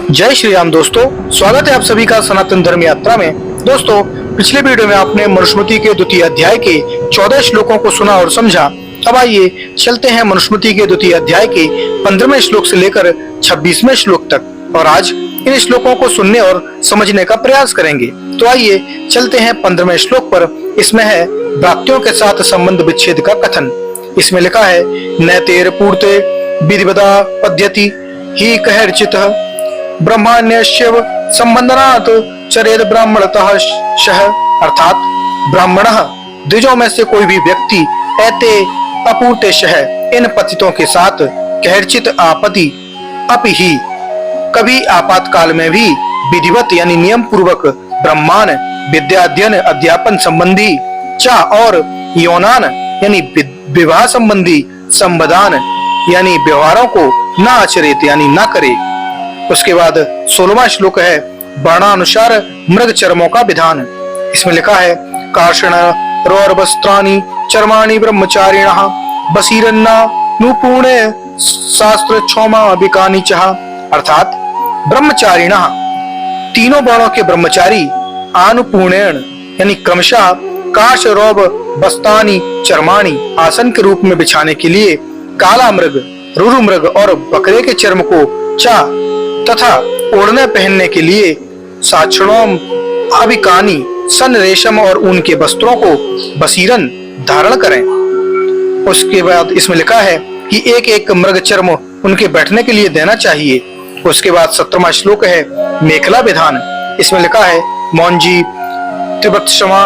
जय श्री राम दोस्तों, स्वागत है आप सभी का सनातन धर्म यात्रा में। दोस्तों, पिछले वीडियो में आपने मनुस्मृति के द्वितीय अध्याय के 14 श्लोकों को सुना और समझा। अब आइए चलते हैं मनुस्मृति के द्वितीय अध्याय के 15वें श्लोक से लेकर 26वें श्लोक तक और आज इन श्लोकों को सुनने और समझने का प्रयास करेंगे। तो आइए चलते हैं 15वें श्लोक पर। इसमें है भ्रातृयों के साथ संबंध विच्छेद का कथन। इसमें लिखा है, नैतेर पूर्ते विधिवदा पद्यति ही कहर्चितः ब्रह्मण्यस्य संबंधनात् चरेद ब्राह्मणतः शह। अर्थात ब्राह्मणः द्विजों में से कोई भी व्यक्ति एते अपूर्ते शह इन पतितों के साथ कहर्चित आपत्ति अपि ही कभी आपातकाल में भी विधिवत यानी नियम पूर्वक ब्रह्मान विद्याध्ययन अध्यापन संबंधी चा और यौनान यानी विवाह संबंधी संबदान यानी व्यवहारों को न आचरित यानी न करे। उसके बाद 16वां श्लोक है वर्णानुसार मृग चर्मों का विधान। इसमें लिखा है, कार्षण रोर वस्त्राणि चर्माणि ब्रह्मचारिणः बसीरन्ना नुपुणे शास्त्र क्षौमा विकानि चह। अर्थात ब्रह्मचारिणः तीनों वर्णों के ब्रह्मचारी आनुपूर्णेण यानी क्रमशः काश रोब वस्त्राणि चर्माणि आसन के रूप में बिछाने के लिए काला मृग, रुरु मृग और बकरे के चर्म को चा तथा ओढ़ने पहनने के लिए साक्षणोम अभिकानी सन रेशम और ऊन के वस्त्रों को बसीरन धारण करें। उसके बाद इसमें लिखा है कि एक एक मृग चर्म उनके बैठने के लिए देना चाहिए। उसके बाद 17वां श्लोक है मेखला विधान। इसमें लिखा है, मौंजी त्रिवत्समा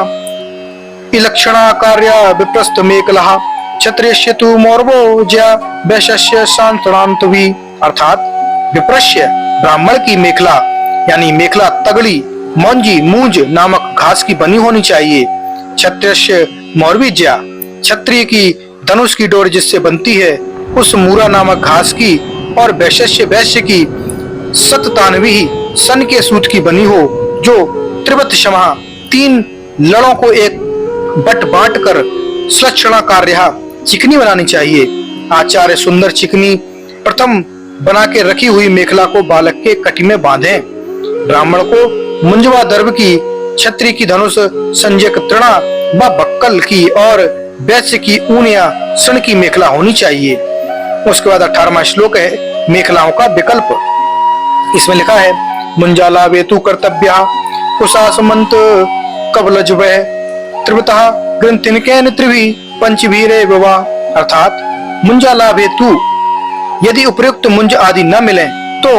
इलक्षणा कार्य विप्रस्थ मेखला क्षत्रियस्य तु मोर्वो ज्या वैश्यस्य शांतनांतवी। अर्थात विप्रस्य ब्राह्मण की मेखला यानी मेखला तगड़ी मौंजी मूंज नामक घास की बनी होनी चाहिए। क्षत्रिय मौर्विज्या क्षत्रिय की धनुष की डोर जिससे बनती है उस मूरा नामक घास की और वैश्य की सततानवी सन के सूत की बनी हो जो त्रिवत क्षमा 3 लड़ों को एक बट बांट कर सुलक्षणा कार्य चिकनी बनानी चाहिए। आचार्य सुंदर चिकनी प्रथम बना के रखी हुई मेखला को बालक के कटी में बांधें। ब्राह्मण को मुंजवा दर्भ की, क्षत्रिय की धनुष संजय तृणा व बक्कल की और वैश्य की ऊन या सन की मेखला होनी चाहिए। उसके बाद 18वां श्लोक है मेखलाओं का विकल्प। इसमें लिखा है, मुंजाला वेतु कर्तव्य कुशासमंत कबलज वह त्रिवतः ग्रंथिनकेन त्रिभी पंचभीरे विवाह। अर्थात मुंजाला वेतु यदि उपयुक्त मुंज आदि न मिले तो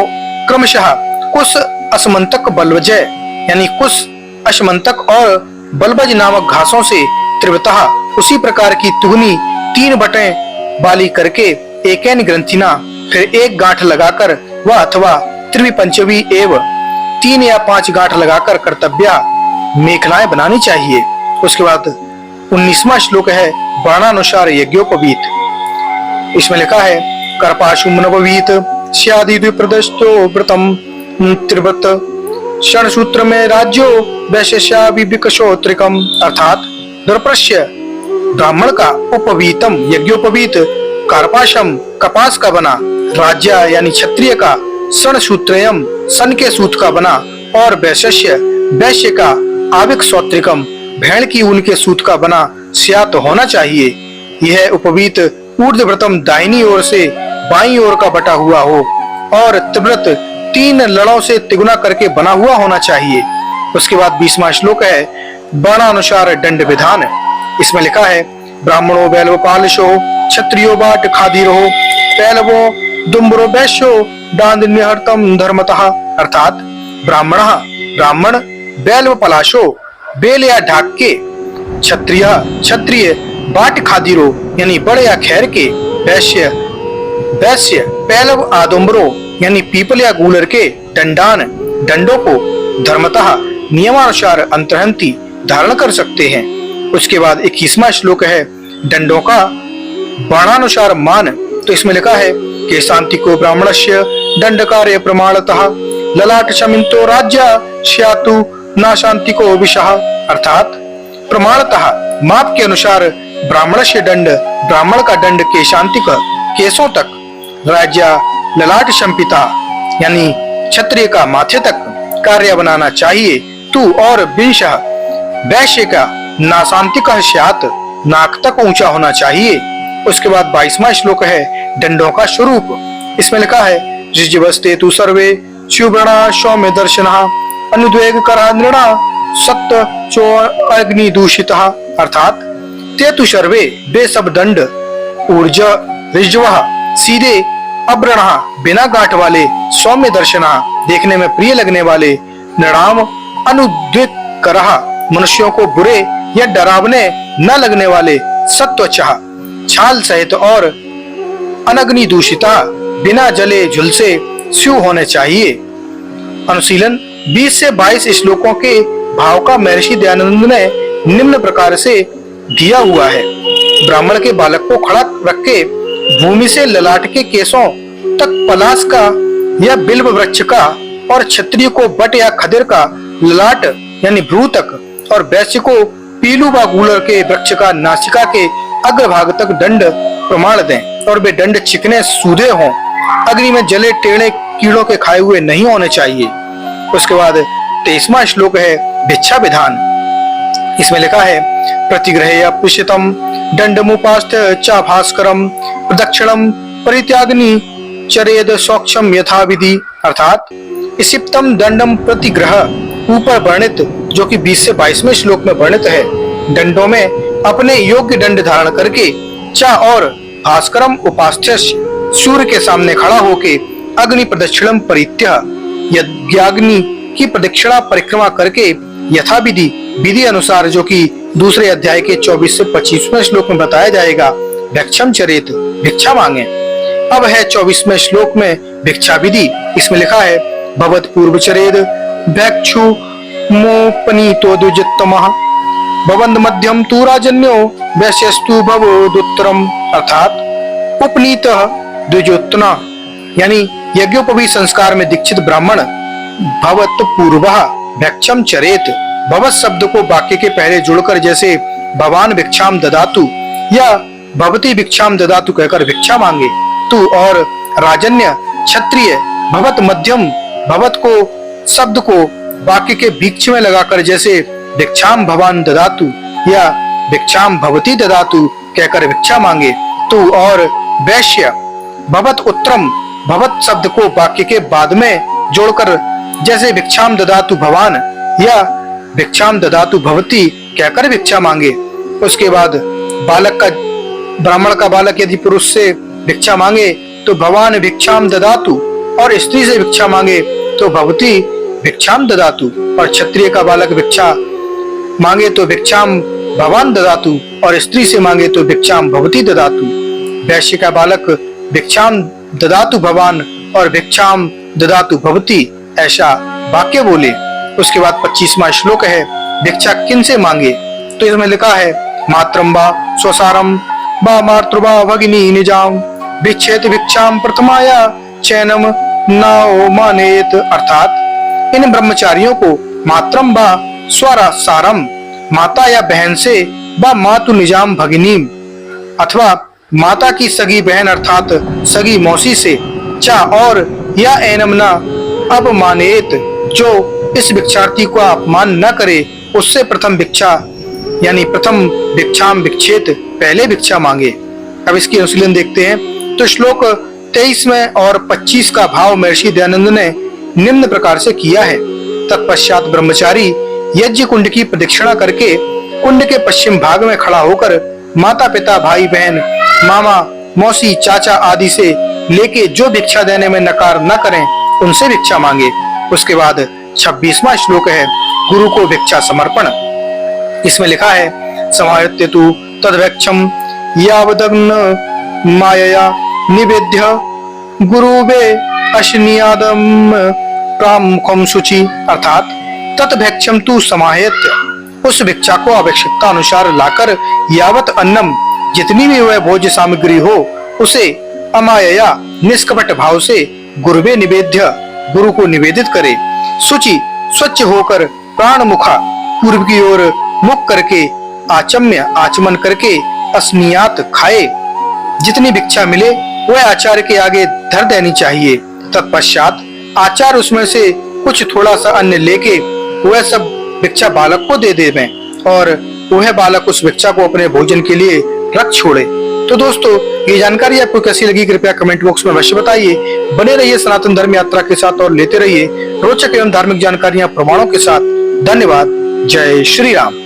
क्रमशः कुश असमंतक बलवजय यानी कुश अशमंतक और बलबज नामक घासों से त्रिवतः उसी प्रकार की तुगनी 3 बटें बाली करके एकेन ग्रंथिना फिर एक गांठ लगाकर व अथवा त्रिवी पंचवी एव 3 या 5 गांठ लगाकर कर्तव्य मेखलाएं बनानी चाहिए। उसके बाद 19वां श्लोक है वर्णानुसार यज्ञोपवीत। इसमें लिखा है, कर्पाशुम नववीत स्यादि द्विप्रदस्तो व्रतम त्रिवत क्षण सूत्र में राज्यो वैश्या विकशो त्रिकम। अर्थात द्रप्रश्य ब्राह्मण का उपवीतम यज्ञोपवीत कार्पाशम कपास का बना, राज्य यानी क्षत्रिय का षण सूत्रयम सन के सूत का बना और वैश्य का आविक सौत्रिकम भेड़ की ऊन के सूत का बना स्यात होना चाहिए। यह उपवीत ऊर्ध्वव्रतम दाहिनी ओर से बाईं ओर का बटा हुआ हो और त्रिव्रत 3 लड़ों से तिगुना करके बना हुआ होना चाहिए। उसके बाद 20वां श्लोक है वर्णानुसार दंड विधान। इसमें लिखा है, ब्राह्मणो बैलव पालशो क्षत्रियो बाट खादीरो पैलवो दुम्बरो वैश्यो दांडिन्यहर्तम धर्मतः। अर्थात ब्राह्मण बैलव पलाशो बेल या ढाक के, क्षत्रिय बाट खादीरो यानी बड़े या खैर के, वैश्य पैलव आदुम्बरो यानी पीपल या गूलर के डंडों को धर्मतः नियमानुसार अंतरहंती धारण कर सकते हैं। उसके बाद 21वां श्लोक है दंडों का वर्णानुसार मान। तो इसमें लिखा है कि शांति को ब्राह्मणस्य दंड कार्य प्रमाणतः ललाट शमिंतो राज्य स्यातु न शांति को विषह। अर्थात प्रमाणतः माप के अनुसार ब्राह्मणस्य दंड ब्राह्मण का दंड के शांति केसों तक, राज्य ललाट शंपिता यानी क्षत्रिय का माथे तक कार्य बनाना चाहिए। तू और विंशः वैश्य का नासांतिक स्यात् नाक तक ऊंचा होना चाहिए। उसके बाद 22वां श्लोक है दंडों का स्वरूप। इसमें लिखा है जिज्वस्ते तु सर्वे शिवव्रणा सौम्य दर्शनः अनुद्वेग करः नृणः सत्य चो अग्नि दूषितः, अर्थात ते तु सर्वे वे सब दंड ऊर्ज ऋज्वः सीधे अब्रणः बिना गांठ वाले सौम्य दर्शनः देखने में प्रिय लगने वाले नृणाम अनुद्वेग करः मनुष्यों को बुरे या डरावने न लगने वाले सत्वचः छाल सहित और अनग्नि दूषिता बिना जले झुलसे स्यु होने चाहिए। अनुशीलन 20 से 22 श्लोकों के भाव का महर्षि दयानंद ने निम्न प्रकार से दिया हुआ है। ब्राह्मण के बालक को खड़ा रख के भूमि से ललाट के केसों तक पलाश का या बिल्व वृक्ष का और क्षत्रिय को बट या खदिर का ललाट यानी भ्रू तक और वैश्य को पीलू व गूलर के वृक्ष का नासिका के अग्रभाग तक दंड प्रमाण दें और वे दंड चिकने सूधे हों, अग्नि में जले टेढ़े कीड़ों के खाए हुए नहीं होने चाहिए। उसके बाद 23वां श्लोक है भिक्षा विधान। इसमें लिखा है प्रतिग्रहे अप्युषितम दंडमुपास्थ च भास्करम प्रदक्षिणम परित्याग्नि चरेद सौक्षम यथा विधि, अर्थात इसिप्तम दंडम प्रतिग्रह ऊपर वर्णित जो कि 20 से 22वें श्लोक में वर्णित है, दंडों में अपने योग्य दंड धारण करके चा और भास्करम उपास्थ्य सूर्य के सामने खड़ा होके अग्नि प्रदक्षिणम परित्य यज्ञाग्नि की प्रदक्षिणा परिक्रमा करके यथा विधि विधि अनुसार जो कि दूसरे अध्याय के 24 से 25वें श्लोक में बताया जाएगा भिक्षम चरेत भिक्षा मांगे। अब है 24वें श्लोक में भिक्षा विधि। इसमें लिखा है भवत पूर्व चरेद भिक्षु मोपनीतो द्विजित्तमः भवंद मध्यम तू राजन्यो वैश्यस्तु भवोदुत्तरम, अर्थात उपनीत द्विजोत्तना यानी यज्ञोपवीत संस्कार में दीक्षित ब्राह्मण भवत पूर्वः भिक्षम चरेत भवत शब्द को वाक्य के पहले जुड़कर जैसे भवान भिक्षाम ददातु या भवती भिक्षाम ददातु कहकर भिक्षा मांगे। तू और राजन्य क्षत्रिय भवत मध्यम भवत को शब्द को वाक्य के बीच में लगाकर जैसे भिक्षाम भवान ददातु या भिक्षाम भवती ददातु कहकर भिक्षा मांगे। तू और वैश्य भवत उत्तरम भवत शब्द को वाक्य के बाद में जोड़कर जैसे भिक्षाम ददातु भवान या भिक्षाम ददातु भवती कहकर भिक्षा मांगे। उसके बाद बालक का ब्राह्मण का बालक यदि पुरुष से भिक्षा मांगे तो भवान भिक्षाम ददातु और स्त्री से भिक्षा मांगे तो भवती भिक्षाम ददातु और क्षत्रिय का बालक भिक्षा मांगे तो भिक्षाम भवान ददातु और स्त्री से मांगे तो भिक्षाम भवती ददातु। वैश्य का बालक भिक्षाम ददातु भवान और भिक्षाम ददातु भवती ऐसा वाक्य बोले। उसके बाद 25वां श्लोक है भिक्षा किन से मांगे, तो इसमें लिखा है मात्रम वा स्वसारम वा मातृवा भगिनी निजाम भिक्षेत भिक्षाम प्रथमाया चैनम नाओ मानेत, अर्थात इन ब्रह्मचारियों को मात्रम वा स्वसारम माता या बहन से व मातु निजाम भगिनी अथवा माता की सगी बहन अर्थात सगी मौसी से चा और या एनमना अपमानेत जो इस भिक्षार्थी को अपमान न करे उससे प्रथम भिक्षा यानी प्रथम भिक्षाम भिक्षेत पहले भिक्षा मांगे। अब इसकी अनुशीलन देखते हैं तो श्लोक 23 में और 25 का भाव महर्षि दयानंद ने निम्न प्रकार से किया है। तत्पश्चात ब्रह्मचारी यज्ञ कुंड की प्रदक्षिणा करके कुंड के पश्चिम भाग में खड़ा होकर माता पिता भाई बहन मामा मौसी चाचा आदि से लेके जो भिक्षा देने में नकार न करें उनसे भिक्षा मांगे। उसके बाद 26वां श्लोक है गुरु को भिक्षा समर्पण। इसमें लिखा है समाहृत्य तु तद्भिक्षम यावदग्न मायया निवेद्य गुरुवे अशनियादम प्रामुखम शुचि, अर्थात तत्भिक्षम तु समाहृत्य उस भिक्षा को आवश्यकता अनुसार लाकर यावत अन्नम जितनी भी वह भोज्य सामग्री हो उसे अमायया निष्कपट भाव से गुरुवे निवेद्य गुरु को निवेदित करे। शुचि स्वच्छ होकर प्राण मुखा पूर्व की ओर मुख करके आचम्य आचमन करके अस्नियात खाए। जितनी भिक्षा मिले वह आचार्य के आगे धर देनी चाहिए। तत्पश्चात आचार्य उसमें से कुछ थोड़ा सा अन्न लेके वह सब भिक्षा बालक को दे देवें और वह बालक उस भिक्षा को अपने भोजन के लिए रख छोड़े। तो दोस्तों, ये जानकारी आपको कैसी लगी कृपया कमेंट बॉक्स में अवश्य बताइए। बने रहिए सनातन धर्म यात्रा के साथ और लेते रहिए रोचक एवं धार्मिक जानकारियां प्रमाणों के साथ। धन्यवाद। जय श्री राम।